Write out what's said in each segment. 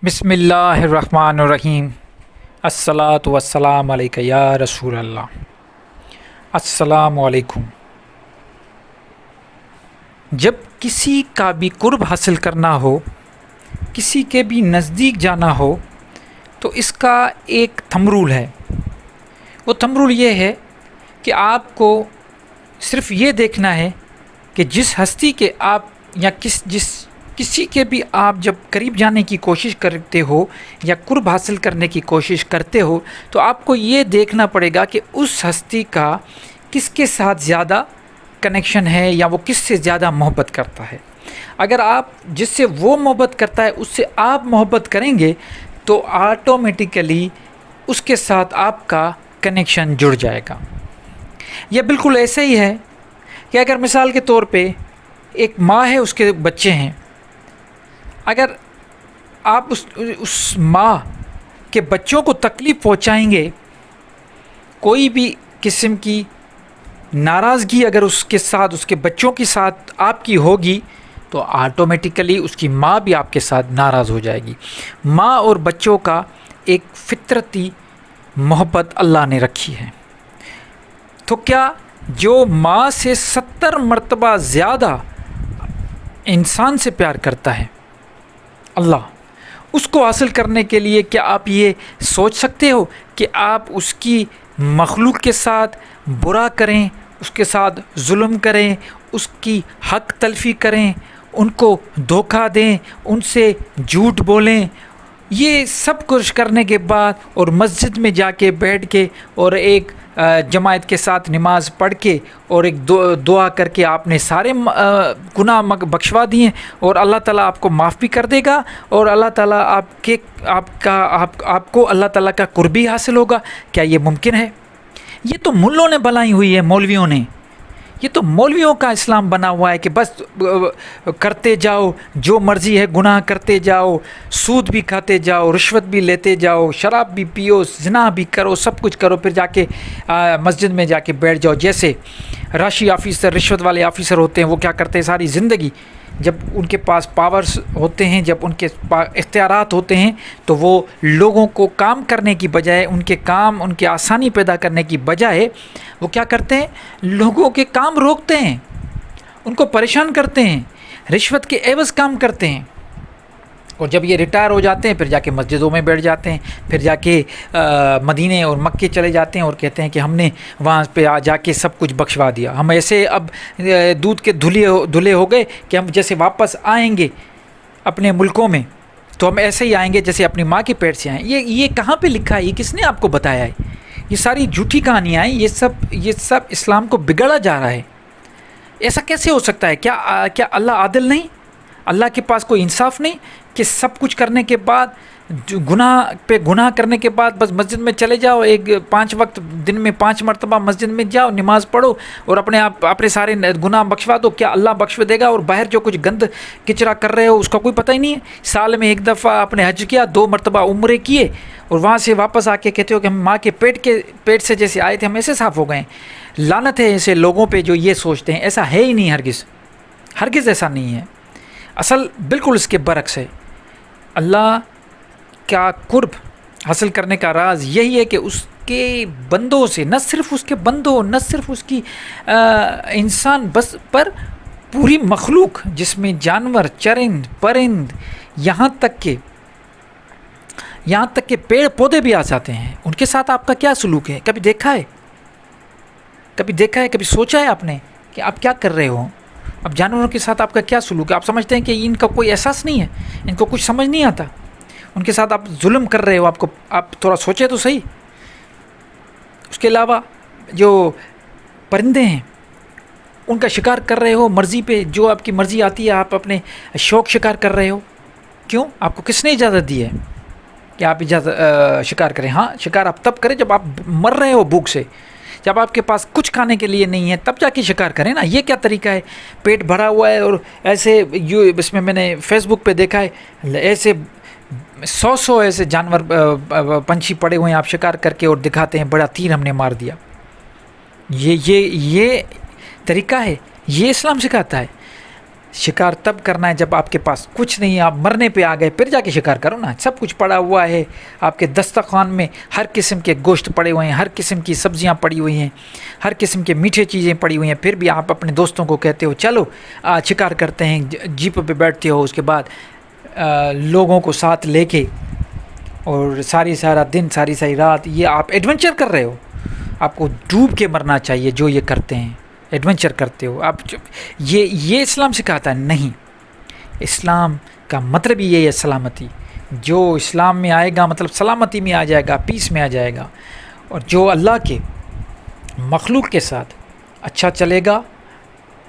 بسم اللہ الرحمن الرحیم۔ الصلاۃ والسلام علیک یا رسول اللہ۔ السلام علیکم۔ جب کسی کا بھی قرب حاصل کرنا ہو، کسی کے بھی نزدیک جانا ہو، تو اس کا ایک تھم رول ہے۔ وہ تھم رول یہ ہے کہ آپ کو صرف یہ دیکھنا ہے کہ جس ہستی کے آپ یا کسی کے بھی آپ جب قریب جانے کی کوشش کرتے ہو یا قرب حاصل کرنے کی کوشش کرتے ہو، تو آپ کو یہ دیکھنا پڑے گا کہ اس ہستی کا کس کے ساتھ زیادہ کنیکشن ہے یا وہ کس سے زیادہ محبت کرتا ہے۔ اگر آپ جس سے وہ محبت کرتا ہے اس سے آپ محبت کریں گے تو آٹومیٹیکلی اس کے ساتھ آپ کا کنیکشن جڑ جائے گا۔ یہ بالکل ایسے ہی ہے کہ اگر مثال کے طور پہ ایک ماں ہے، اس کے بچے ہیں، اگر آپ اس ماں کے بچوں کو تکلیف پہنچائیں گے، کوئی بھی قسم کی ناراضگی اگر اس کے ساتھ، اس کے بچوں کے ساتھ آپ کی ہوگی، تو آٹومیٹیکلی اس کی ماں بھی آپ کے ساتھ ناراض ہو جائے گی۔ ماں اور بچوں کا ایک فطرتی محبت اللہ نے رکھی ہے۔ تو کیا جو ماں سے 70 مرتبہ زیادہ انسان سے پیار کرتا ہے اللہ، اس کو حاصل کرنے کے لیے کیا آپ یہ سوچ سکتے ہو کہ آپ اس کی مخلوق کے ساتھ برا کریں، اس کے ساتھ ظلم کریں، اس کی حق تلفی کریں، ان کو دھوکہ دیں، ان سے جھوٹ بولیں؟ یہ سب کچھ کرنے کے بعد اور مسجد میں جا کے بیٹھ کے اور ایک جماعت کے ساتھ نماز پڑھ کے اور ایک دعا کر کے آپ نے سارے گناہ بخشوا دیے اور اللہ تعالیٰ آپ کو معاف بھی کر دے گا اور اللہ تعالیٰ آپ کو اللہ تعالیٰ کا قربی حاصل ہوگا؟ کیا یہ ممکن ہے؟ یہ تو ملوں نے بنائی ہوئی ہے، مولویوں نے۔ یہ تو مولویوں کا اسلام بنا ہوا ہے کہ بس کرتے جاؤ، جو مرضی ہے گناہ کرتے جاؤ، سود بھی کھاتے جاؤ، رشوت بھی لیتے جاؤ، شراب بھی پیو، زنا بھی کرو، سب کچھ کرو، پھر جا کے مسجد میں جا کے بیٹھ جاؤ۔ جیسے راشی آفیسر، رشوت والے آفیسر ہوتے ہیں، وہ کیا کرتے ہیں ساری زندگی، جب ان کے پاس پاورز ہوتے ہیں، جب ان کے اختیارات ہوتے ہیں، تو وہ لوگوں کو کام کرنے کی بجائے، ان کے آسانی پیدا کرنے کی بجائے وہ کیا کرتے ہیں؟ لوگوں کے کام روکتے ہیں، ان کو پریشان کرتے ہیں، رشوت کے عوض کام کرتے ہیں، اور جب یہ ریٹائر ہو جاتے ہیں پھر جا کے مسجدوں میں بیٹھ جاتے ہیں، پھر جا کے مدینے اور مکے چلے جاتے ہیں اور کہتے ہیں کہ ہم نے وہاں پہ جا کے سب کچھ بخشوا دیا، ہم ایسے اب دودھ کے دھلے ہو گئے کہ ہم جیسے واپس آئیں گے اپنے ملکوں میں تو ہم ایسے ہی آئیں گے جیسے اپنی ماں کے پیٹ سے آئیں۔ یہ کہاں پہ لکھا ہے؟ یہ کس نے آپ کو بتایا ہے؟ یہ ساری جھوٹی کہانیاں ہیں، یہ سب اسلام کو بگاڑا جا رہا ہے۔ ایسا کیسے ہو سکتا ہے؟ کیا اللہ عادل نہیں؟ اللہ کے پاس کوئی انصاف نہیں کہ سب کچھ کرنے کے بعد، گناہ کرنے کے بعد بس مسجد میں چلے جاؤ، 5 وقت دن میں 5 مرتبہ مسجد میں جاؤ، نماز پڑھو اور اپنے سارے گناہ بخشوا دو؟ کیا اللہ بخش دے گا؟ اور باہر جو کچھ گند کچرا کر رہے ہو اس کا کوئی پتہ ہی نہیں ہے؟ سال میں 1 دفعہ آپ نے حج کیا، 2 مرتبہ عمرے کیے اور وہاں سے واپس آ کے کہتے ہو کہ ہم ماں کے پیٹ سے جیسے آئے تھے ہم ایسے صاف ہو گئے ہیں۔ لعنت ہے ایسے لوگوں پہ جو یہ سوچتے ہیں۔ ایسا ہے ہی نہیں، ہرگز ایسا نہیں ہے۔ اصل بالکل اس کے برعکس ہے۔ اللہ کا قرب حاصل کرنے کا راز یہی ہے کہ اس کے بندوں سے، نہ صرف اس کے بندوں، نہ صرف اس کی انسان بس، پر پوری مخلوق جس میں جانور، چرند، پرند، یہاں تک کہ پیڑ پودے بھی آ جاتے ہیں، ان کے ساتھ آپ کا کیا سلوک ہے؟ کبھی دیکھا ہے؟ کبھی سوچا ہے آپ نے کہ آپ کیا کر رہے ہو؟ اب جانوروں کے ساتھ آپ کا کیا سلوک ہے؟ آپ سمجھتے ہیں کہ ان کا کوئی احساس نہیں ہے، ان کو کچھ سمجھ نہیں آتا، ان کے ساتھ آپ ظلم کر رہے ہو؟ آپ تھوڑا سوچیں تو صحیح۔ اس کے علاوہ جو پرندے ہیں ان کا شکار کر رہے ہو، مرضی پہ جو آپ کی مرضی آتی ہے آپ اپنے شوق شکار کر رہے ہو۔ کیوں؟ آپ کو کس نے اجازت دی ہے کہ آپ شکار کریں؟ ہاں، شکار آپ تب کریں جب آپ مر رہے ہو بھوک سے، جب آپ کے پاس کچھ کھانے کے لیے نہیں ہے، تب جا کے شکار کریں نا۔ یہ کیا طریقہ ہے؟ پیٹ بھرا ہوا ہے اور ایسے اس میں نے فیس بک پہ دیکھا ہے، ایسے 100 ایسے جانور پنچھی پڑے ہوئے ہیں، آپ شکار کر کے اور دکھاتے ہیں بڑا تیر ہم نے مار دیا۔ یہ طریقہ ہے؟ یہ اسلام سکھاتا ہے؟ شکار تب کرنا ہے جب آپ کے پاس کچھ نہیں، آپ مرنے پہ آ گئے، پھر جا کے شکار کرو نا. سب کچھ پڑا ہوا ہے آپ کے دسترخوان میں، ہر قسم کے گوشت پڑے ہوئے ہیں، ہر قسم کی سبزیاں پڑی ہوئی ہیں، ہر قسم کے میٹھے چیزیں پڑی ہوئی ہیں، پھر بھی آپ اپنے دوستوں کو کہتے ہو چلو شکار کرتے ہیں. جیپ پہ بیٹھتے ہو، اس کے بعد لوگوں کو ساتھ لے کے، اور سارا دن ساری رات یہ آپ ایڈونچر کر رہے ہو. آپ کو ڈوب کے مرنا چاہیے جو یہ کرتے ہیں، ایڈونچر کرتے ہو آپ. یہ اسلام سکھاتا ہے نہیں. اسلام کا مطلب ہی یہ ہے سلامتی. جو اسلام میں آئے گا مطلب سلامتی میں آ جائے گا، پیس میں آ جائے گا. اور جو اللہ کے مخلوق کے ساتھ اچھا چلے گا،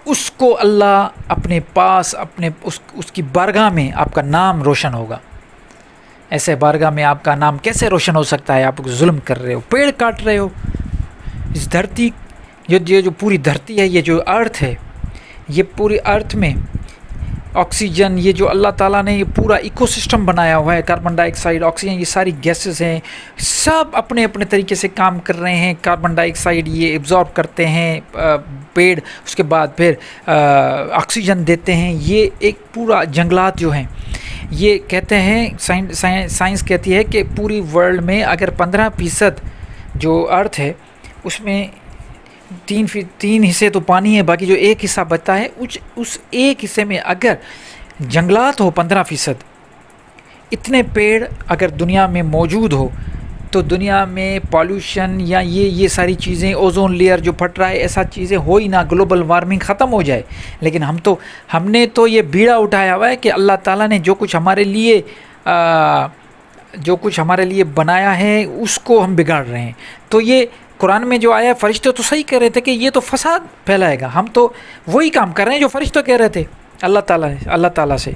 اس کو اللہ اپنے پاس، اپنے اس کی بارگاہ میں آپ کا نام روشن ہوگا. ایسے بارگاہ میں آپ کا نام کیسے روشن ہو سکتا ہے؟ آپ ظلم کر رہے ہو، پیڑ کاٹ رہے ہو. اس دھرتی، یہ جو پوری دھرتی ہے، یہ جو ارتھ ہے، یہ پوری ارتھ میں آکسیجن، یہ جو اللہ تعالیٰ نے یہ پورا ایکو سسٹم بنایا ہوا ہے، کاربن ڈائی آکسائڈ، آکسیجن، یہ ساری گیسز ہیں، سب اپنے اپنے طریقے سے کام کر رہے ہیں. کاربن ڈائی آکسائڈ یہ ایبزارب کرتے ہیں پیڑ، اس کے بعد پھر آکسیجن دیتے ہیں. یہ ایک پورا جنگلات جو ہیں، یہ کہتے ہیں سائنس کہتی ہے کہ پوری ورلڈ میں اگر 15% جو ارتھ ہے اس میں 3 حصے تو پانی ہے، باقی جو ایک حصہ بچتا ہے، اس ایک حصے میں اگر جنگلات ہو 15%، اتنے پیڑ اگر دنیا میں موجود ہو تو دنیا میں پالوشن یا یہ ساری چیزیں، اوزون لیئر جو پھٹ رہا ہے، ایسا چیزیں ہو ہی نہ، گلوبل وارمنگ ختم ہو جائے. لیکن ہم نے تو یہ بیڑا اٹھایا ہوا ہے کہ اللہ تعالیٰ نے جو کچھ ہمارے لیے بنایا ہے اس کو ہم بگاڑ رہے ہیں. تو یہ قرآن میں جو آیا، فرشتے تو صحیح کہہ رہے تھے کہ یہ تو فساد پھیلائے گا. ہم تو وہی کام کر رہے ہیں جو فرشتے کہہ رہے تھے اللہ تعالیٰ سے.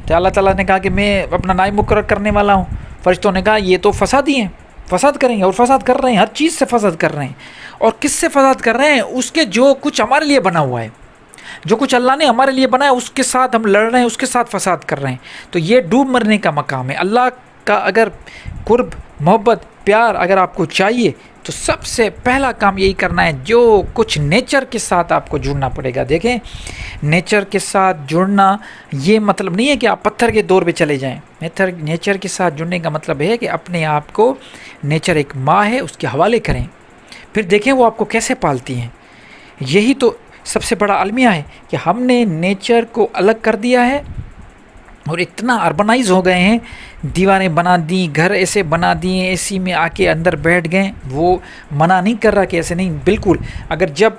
تو اللہ تعالیٰ نے کہا کہ میں اپنا نائب مقرر کرنے والا ہوں. فرشتوں نے کہا یہ تو فسادی ہیں، فساد کریں گے، اور فساد کر رہے ہیں، ہر چیز سے فساد کر رہے ہیں. اور کس سے فساد کر رہے ہیں؟ اس کے جو کچھ ہمارے لیے بنا ہوا ہے، جو کچھ اللہ نے ہمارے لیے بنایا اس کے ساتھ ہم لڑ رہے ہیں، اس کے ساتھ فساد کر رہے ہیں. تو یہ ڈوب مرنے کا مقام ہے. اللہ کا اگر قرب، محبت، پیار اگر آپ کو چاہیے تو سب سے پہلا کام یہی کرنا ہے، جو کچھ نیچر کے ساتھ آپ کو جڑنا پڑے گا. دیکھیں، نیچر کے ساتھ جڑنا یہ مطلب نہیں ہے کہ آپ پتھر کے دور پہ چلے جائیں. نیچر کے ساتھ جڑنے کا مطلب ہے کہ اپنے آپ کو، نیچر ایک ماں ہے، اس کے حوالے کریں، پھر دیکھیں وہ آپ کو کیسے پالتی ہیں. یہی تو سب سے بڑا المیہ ہے کہ ہم نے نیچر کو الگ کر دیا ہے اور اتنا اربنائز ہو گئے ہیں، دیواریں بنا دیں، گھر ایسے بنا دیے، اے سی میں آ کے اندر بیٹھ گئے. وہ منع نہیں کر رہا کہ ایسے نہیں، بالکل. اگر جب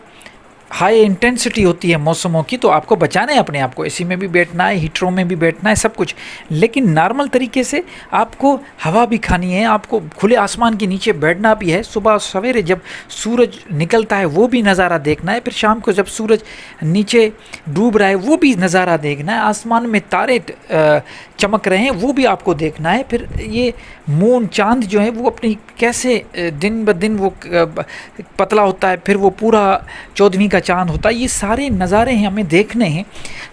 ہائی انٹینسٹی ہوتی ہے موسموں کی تو آپ کو بچانا ہے اپنے آپ کو، اے سی میں بھی بیٹھنا ہے، ہیٹروں میں بھی بیٹھنا ہے، سب کچھ. لیکن نارمل طریقے سے آپ کو ہوا بھی کھانی ہے، آپ کو کھلے آسمان کے نیچے بیٹھنا بھی ہے. صبح سویرے جب سورج نکلتا ہے وہ بھی نظارہ دیکھنا ہے، پھر شام کو جب سورج نیچے ڈوب رہا ہے وہ بھی نظارہ دیکھنا ہے، آسمان میں تارے چمک رہے ہیں وہ بھی آپ کو دیکھنا ہے. پھر یہ مون، چاند جو ہے وہ اپنی کیسے دن بدن وہ پتلا ہوتا ہے، پھر وہ پورا 14ویں کا چاند ہوتا ہے. یہ سارے نظارے ہیں، ہمیں دیکھنے ہیں.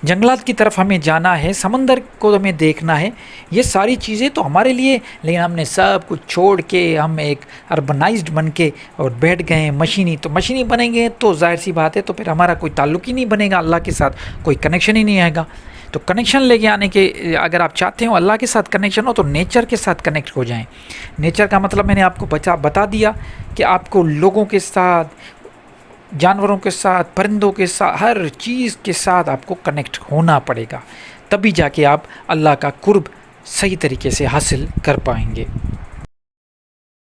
جنگلات کی طرف ہمیں جانا ہے، سمندر کو ہمیں دیکھنا ہے. یہ ساری چیزیں تو ہمارے لیے، لیکن ہم نے سب کچھ چھوڑ کے ہم ایک اربنائزڈ بن کے اور بیٹھ گئے ہیں. مشینی بنیں گے تو ظاہر سی بات ہے تو پھر ہمارا کوئی تعلق ہی نہیں بنے گا، اللہ کے ساتھ کوئی کنیکشن ہی نہیں آئے گا. تو کنیکشن لے کے آنے کے، اگر آپ چاہتے ہو اللہ کے ساتھ کنیکشن ہو تو نیچر کے ساتھ کنیکٹ ہو جائیں. نیچر کا مطلب میں نے آپ کو بتا دیا کہ آپ کو لوگوں کے ساتھ، جانوروں کے ساتھ، پرندوں کے ساتھ، ہر چیز کے ساتھ آپ کو کنیکٹ ہونا پڑے گا، تبھی جا کے آپ اللہ کا قرب صحیح طریقے سے حاصل کر پائیں گے.